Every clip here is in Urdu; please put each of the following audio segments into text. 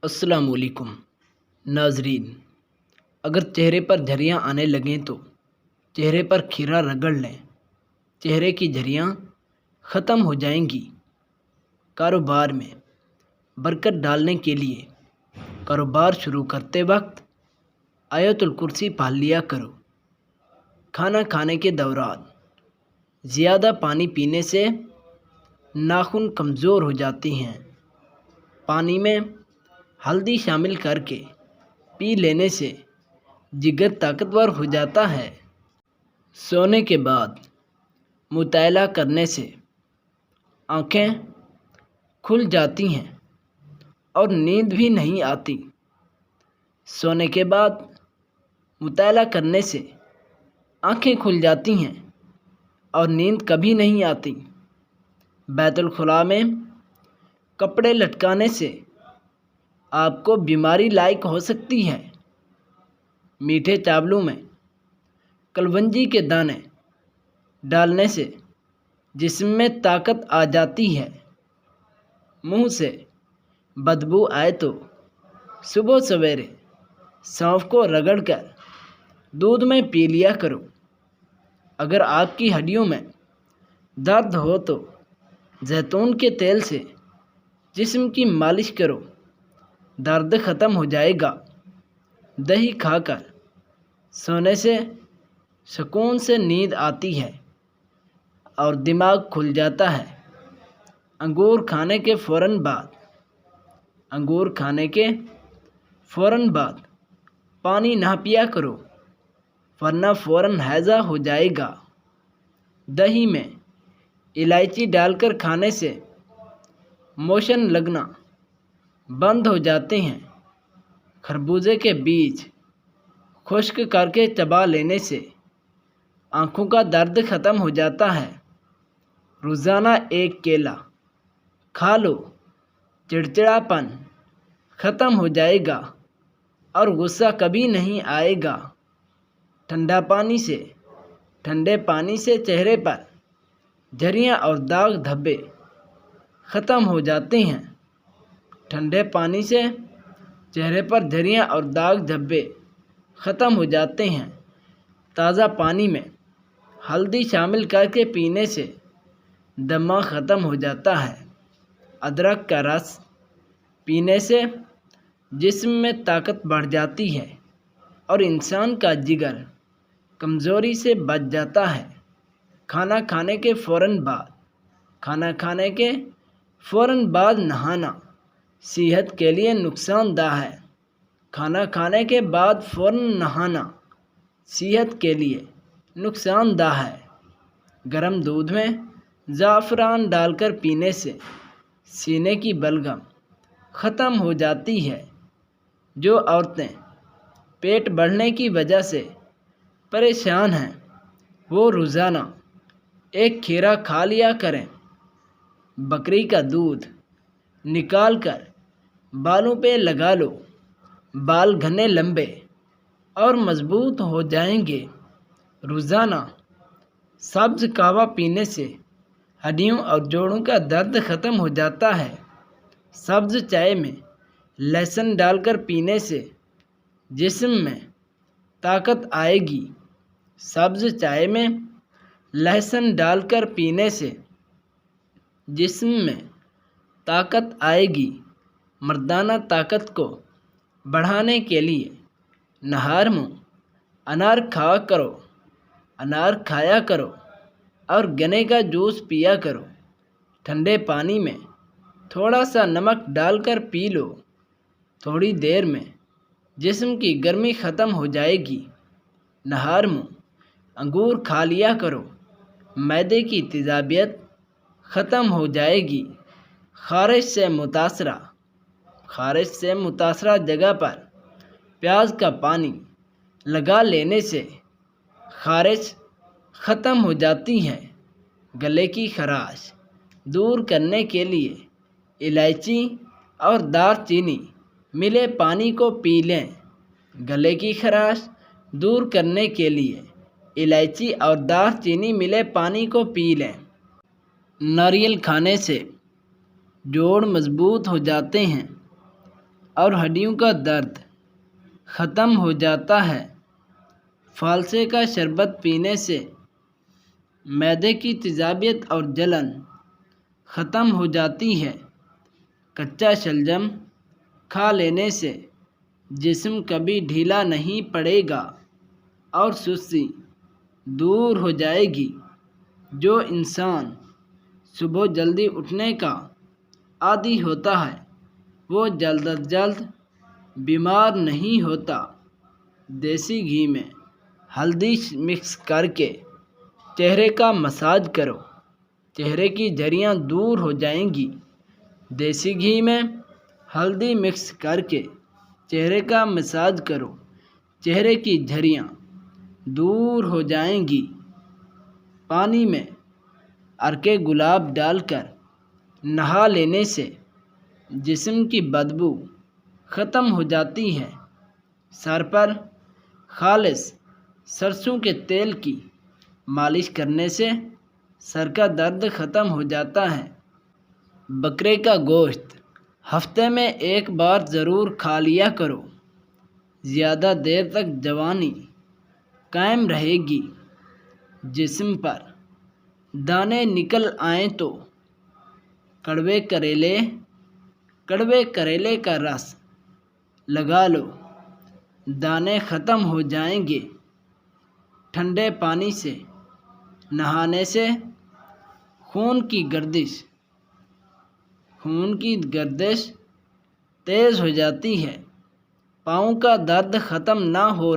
السلام علیکم ناظرین، اگر چہرے پر جھریاں آنے لگیں تو چہرے پر کھیرا رگڑ لیں، چہرے کی جھریاں ختم ہو جائیں گی۔ کاروبار میں برکت ڈالنے کے لیے کاروبار شروع کرتے وقت آیت الکرسی پڑھ لیا کرو۔ کھانا کھانے کے دوران زیادہ پانی پینے سے ناخن کمزور ہو جاتے ہیں۔ پانی میں ہلدی شامل کر کے پی لینے سے جگر طاقتور ہو جاتا ہے۔ سونے کے بعد مطالعہ کرنے سے آنکھیں کھل جاتی ہیں اور نیند بھی نہیں آتی۔ سونے کے بعد مطالعہ کرنے سے آنکھیں کھل جاتی ہیں اور نیند کبھی نہیں آتی۔ بیت الخلاء میں کپڑے لٹکانے سے آپ کو بیماری لاحق ہو سکتی ہے۔ میٹھے چاولوں میں کلونجی کے دانے ڈالنے سے جسم میں طاقت آ جاتی ہے۔ منہ سے بدبو آئے تو صبح سویرے سونف کو رگڑ کر دودھ میں پی لیا کرو۔ اگر آپ کی ہڈیوں میں درد ہو تو زیتون کے تیل سے جسم کی مالش کرو، درد ختم ہو جائے گا۔ دہی کھا کر سونے سے سکون سے نیند آتی ہے اور دماغ کھل جاتا ہے۔ انگور کھانے کے فوراً بعد پانی نہ پیا کرو، ورنہ فوراً ہیضہ ہو جائے گا۔ دہی میں الائچی ڈال کر کھانے سے موشن لگنا بند ہو جاتے ہیں۔ خربوزے کے بیج خشک کر کے چبا لینے سے آنکھوں کا درد ختم ہو جاتا ہے۔ روزانہ ایک کیلا کھا لو، چڑچڑاپن ختم ہو جائے گا اور غصہ کبھی نہیں آئے گا۔ ٹھنڈے پانی سے چہرے پر جھریاں اور داغ دھبے ختم ہو جاتے ہیں۔ ٹھنڈے پانی سے چہرے پر جھریاں اور داغ دھبے ختم ہو جاتے ہیں۔ تازہ پانی میں ہلدی شامل کر کے پینے سے دمہ ختم ہو جاتا ہے۔ ادرک کا رس پینے سے جسم میں طاقت بڑھ جاتی ہے اور انسان کا جگر کمزوری سے بچ جاتا ہے۔ کھانا کھانے کے فوراً بعد نہانا صحت کے لیے نقصان دہ ہے۔ کھانا کھانے کے بعد فوراً نہانا صحت کے لیے نقصان دہ ہے۔ گرم دودھ میں زعفران ڈال کر پینے سے سینے کی بلغم ختم ہو جاتی ہے۔ جو عورتیں پیٹ بڑھنے کی وجہ سے پریشان ہیں وہ روزانہ ایک کھیرا کھا لیا کریں۔ بکری کا دودھ نکال کر بالوں پہ لگا لو، بال گھنے لمبے اور مضبوط ہو جائیں گے۔ روزانہ سبز قہوہ پینے سے ہڈیوں اور جوڑوں کا درد ختم ہو جاتا ہے۔ سبز چائے میں لہسن ڈال کر پینے سے جسم میں طاقت آئے گی۔ سبز چائے میں لہسن ڈال کر پینے سے جسم میں طاقت آئے گی۔ مردانہ طاقت کو بڑھانے کے لیے نہار منہ انار کھایا کرو اور گنے کا جوس پیا کرو۔ ٹھنڈے پانی میں تھوڑا سا نمک ڈال کر پی لو، تھوڑی دیر میں جسم کی گرمی ختم ہو جائے گی۔ نہار منہ انگور کھا لیا کرو، معدے کی تیزابیت ختم ہو جائے گی۔ خارش سے متاثرہ جگہ پر پیاز کا پانی لگا لینے سے خارش ختم ہو جاتی ہے۔ گلے کی خراش دور کرنے کے لیے الائچی اور دار چینی ملے پانی کو پی لیں۔ گلے کی خراش دور کرنے کے لیے الائچی اور دار چینی ملے پانی کو پی لیں۔ ناریل کھانے سے جوڑ مضبوط ہو جاتے ہیں۔ اور ہڈیوں کا درد ختم ہو جاتا ہے۔ فالسے کا شربت پینے سے معدے کی تیزابیت اور جلن ختم ہو جاتی ہے۔ کچا شلجم کھا لینے سے جسم کبھی ڈھیلا نہیں پڑے گا اور سستی دور ہو جائے گی۔ جو انسان صبح جلدی اٹھنے کا عادی ہوتا ہے وہ جلد از جلد بیمار نہیں ہوتا۔ دیسی گھی میں ہلدی مکس کر کے چہرے کا مساج کرو، چہرے کی جھریاں دور ہو جائیں گی۔ دیسی گھی میں ہلدی مکس کر کے چہرے کا مساج کرو، چہرے کی جھریاں دور ہو جائیں گی۔ پانی میں عرق گلاب ڈال کر نہا لینے سے جسم کی بدبو ختم ہو جاتی ہے۔ سر پر خالص سرسوں کے تیل کی مالش کرنے سے سر کا درد ختم ہو جاتا ہے۔ بکرے کا گوشت ہفتے میں ایک بار ضرور کھا لیا کرو، زیادہ دیر تک جوانی قائم رہے گی۔ جسم پر دانے نکل آئیں تو کڑوے کریلے کا رس لگا لو، دانے ختم ہو جائیں گے۔ ٹھنڈے پانی سے نہانے سے خون کی گردش تیز ہو جاتی ہے۔ پاؤں کا درد ختم نہ ہو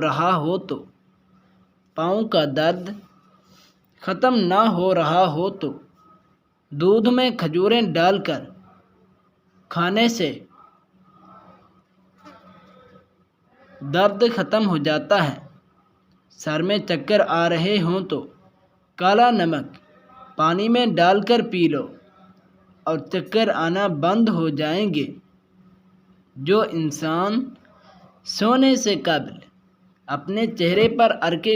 رہا ہو تو دودھ میں کھجوریں ڈال کر کھانے سے درد ختم ہو جاتا ہے۔ سر میں چکر آ رہے ہوں تو کالا نمک پانی میں ڈال کر پی لو اور چکر آنا بند ہو جائیں گے۔ جو انسان سونے سے قبل اپنے چہرے پر عرق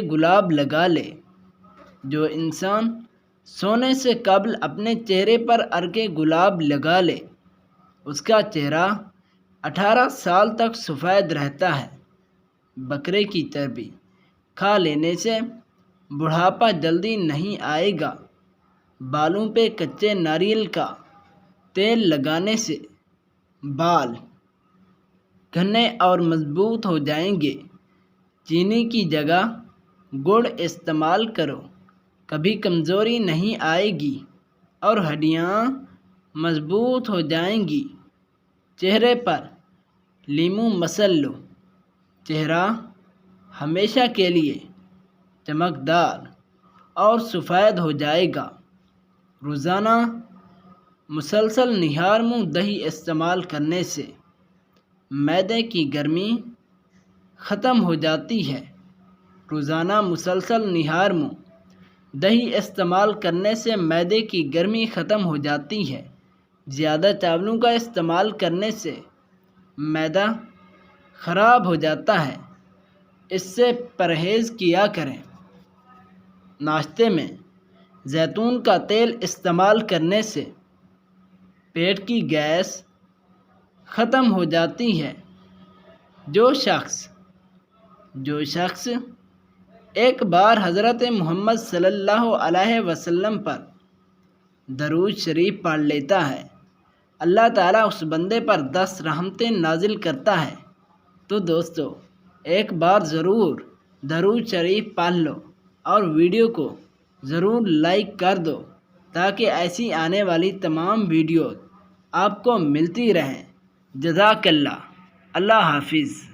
گلاب لگا لے اس کا چہرہ 18 سال تک سفید رہتا ہے۔ بکرے کی چربی کھا لینے سے بڑھاپا جلدی نہیں آئے گا۔ بالوں پہ کچے ناریل کا تیل لگانے سے بال گھنے اور مضبوط ہو جائیں گے۔ چینی کی جگہ گڑ استعمال کرو، کبھی کمزوری نہیں آئے گی اور ہڈیاں مضبوط ہو جائیں گی۔ چہرے پر لیموں مسل لو، چہرہ ہمیشہ کے لیے چمکدار اور سفید ہو جائے گا۔ روزانہ مسلسل نہار منہ دہی استعمال کرنے سے معدے کی گرمی ختم ہو جاتی ہے۔ روزانہ مسلسل نہار منہ دہی استعمال کرنے سے معدے کی گرمی ختم ہو جاتی ہے۔ زیادہ چاولوں کا استعمال کرنے سے معدہ خراب ہو جاتا ہے، اس سے پرہیز کیا کریں۔ ناشتے میں زیتون کا تیل استعمال کرنے سے پیٹ کی گیس ختم ہو جاتی ہے۔ جو شخص ایک بار حضرت محمد صلی اللہ علیہ وسلم پر درود شریف پڑھ لیتا ہے، اللہ تعالیٰ اس بندے پر 10 رحمتیں نازل کرتا ہے۔ تو دوستو ایک بار ضرور درود شریف پڑھ لو اور ویڈیو کو ضرور لائک کر دو تاکہ ایسی آنے والی تمام ویڈیوز آپ کو ملتی رہیں۔ جزاک اللہ، اللہ حافظ۔